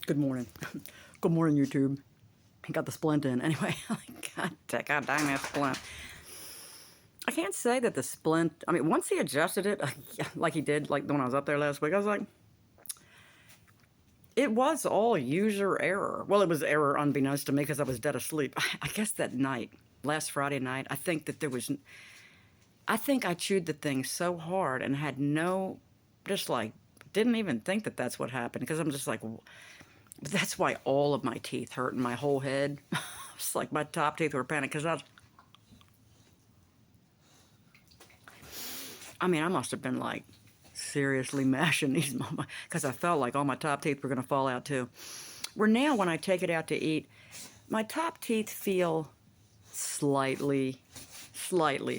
Good morning. Good morning, YouTube. I got the splint in. Anyway, God dang that splint. I can't say that the splint, I mean, once he adjusted it, like he did, like when I was up there last week, I was like, it was all user error. Well, it was error unbeknownst to me because I was dead asleep. I guess that night, last Friday night, I think I chewed the thing so hard and had no, just like, didn't even think that that's what happened because I'm just like, that's why all of my teeth hurt in my whole head. It's like my top teeth were panicked because I must have been like seriously mashing these because I felt like all my top teeth were going to fall out too. Where now when I take it out to eat, my top teeth feel slightly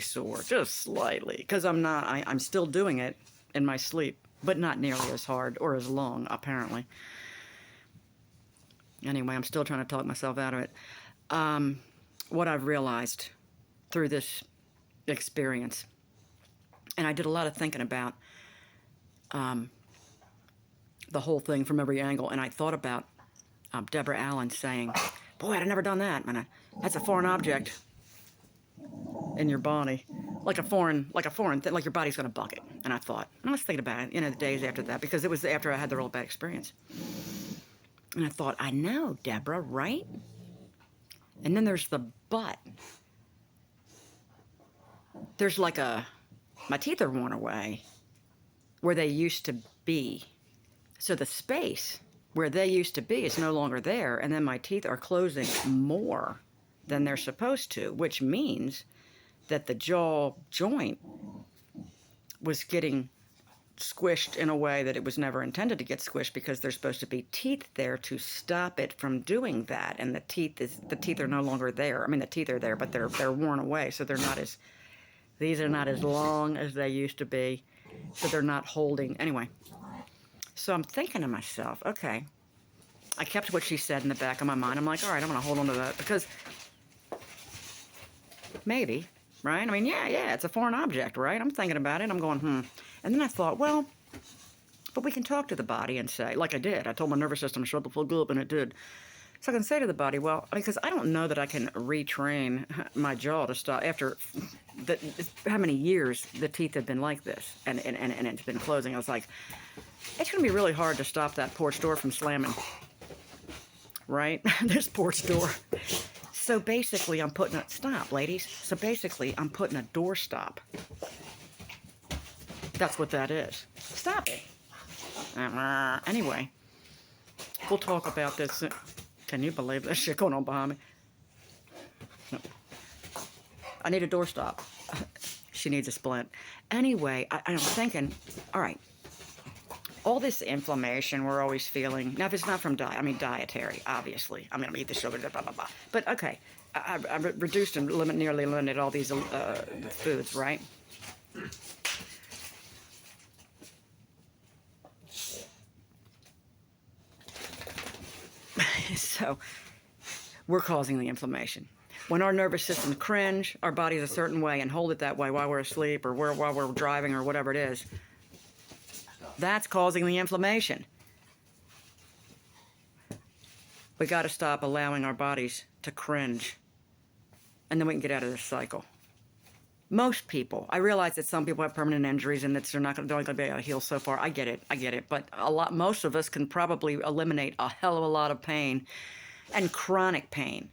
sore, just slightly, because I'm still doing it in my sleep, but not nearly as hard or as long, apparently. Anyway, I'm still trying to talk myself out of it. What I've realized through this experience, and I did a lot of thinking about the whole thing from every angle, and I thought about Deborah Allen saying, boy, I'd never done that. That's a foreign object in your body. Like a foreign thing, like your body's going to buck it. And I thought, and I was thinking about it, the days after that, because it was after I had the real bad experience. And I thought, I know, Deborah, right? And then there's the but. There's like my teeth are worn away where they used to be. So the space where they used to be is no longer there. And then my teeth are closing more than they're supposed to, which means that the jaw joint was getting squished in a way that it was never intended to get squished, because there's supposed to be teeth there to stop it from doing that, and the teeth are no longer there. I mean, the teeth are there, but they're worn away, so these are not as long as they used to be, so they're not holding anyway. So I'm thinking to myself, okay, I kept what she said in the back of my mind. I'm like, all right, I'm going to hold on to that, because maybe, right? I mean, yeah, it's a foreign object, right? I'm thinking about it. I'm going, And then I thought, well, but we can talk to the body and say, like I did. I told my nervous system to shut the fuck up, and it did. So I can say to the body, well, because I don't know that I can retrain my jaw to stop after how many years the teeth have been like this, and it's been closing. I was like, it's going to be really hard to stop that porch door from slamming, right? This porch door. So basically, I'm putting stop, ladies. So basically, I'm putting a door stop. That's what that is. Stop it. Anyway, we'll talk about this. Can you believe this shit going on behind me? No. I need a door stop. She needs a splint. Anyway, I'm thinking, all right, all this inflammation we're always feeling. Now, if it's not from dietary, obviously. I'm going to eat the sugar, blah, blah, blah. But, okay, I reduced and nearly eliminated all these foods, right? So we're causing the inflammation. When our nervous systems cringe, our body's a certain way, and hold it that way while we're asleep or while we're driving or whatever it is, that's causing the inflammation. We got to stop allowing our bodies to cringe, and then we can get out of this cycle. Most people, I realize that some people have permanent injuries and that they're not going to be able to heal so far. I get it. But most of us can probably eliminate a hell of a lot of pain and chronic pain,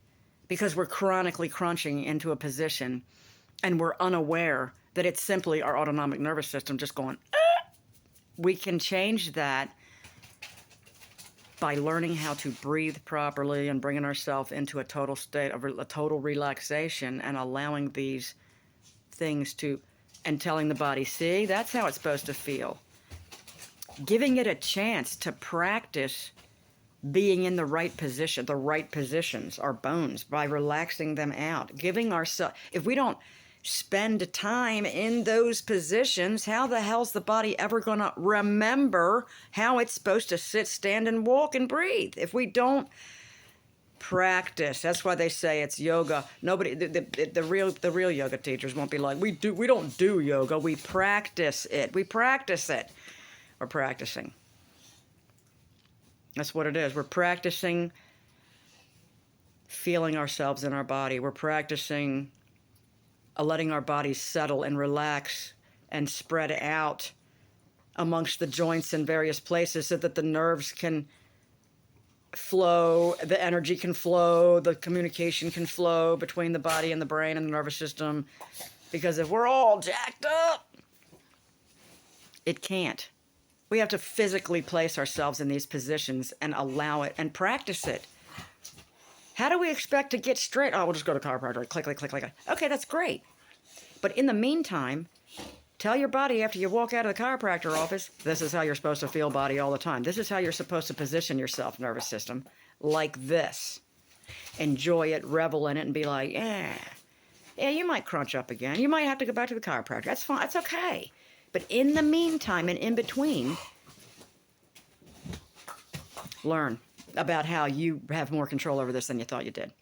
because we're chronically crunching into a position and we're unaware that it's simply our autonomic nervous system just going, ah! We can change that by learning how to breathe properly and bringing ourselves into a total state of a total relaxation, and allowing these things and telling the body, see, that's how it's supposed to feel. Giving it a chance to practice being in the right position, the right positions, our bones, by relaxing them out. Giving ourselves, if we don't spend time in those positions, how the hell's the body ever going to remember how it's supposed to sit, stand, and walk and breathe if we don't practice? That's why they say it's yoga. Nobody, the real yoga teachers won't be like, we don't do yoga, we practice it. We practice it. We're practicing. That's what it is. We're practicing feeling ourselves in our body. We're practicing letting our bodies settle and relax and spread out amongst the joints in various places so that the nerves can flow, the energy can flow, the communication can flow between the body and the brain and the nervous system. Because if we're all jacked up, it can't. We have to physically place ourselves in these positions and allow it and practice it. How do we expect to get straight? Oh, we'll just go to chiropractor. Click, click, click, click. Okay, that's great. But in the meantime, tell your body after you walk out of the chiropractor office, this is how you're supposed to feel, body, all the time. This is how you're supposed to position yourself, nervous system, like this. Enjoy it, revel in it, and be like, yeah, you might crunch up again. You might have to go back to the chiropractor. That's fine. That's okay. But in the meantime and in between, learn about how you have more control over this than you thought you did.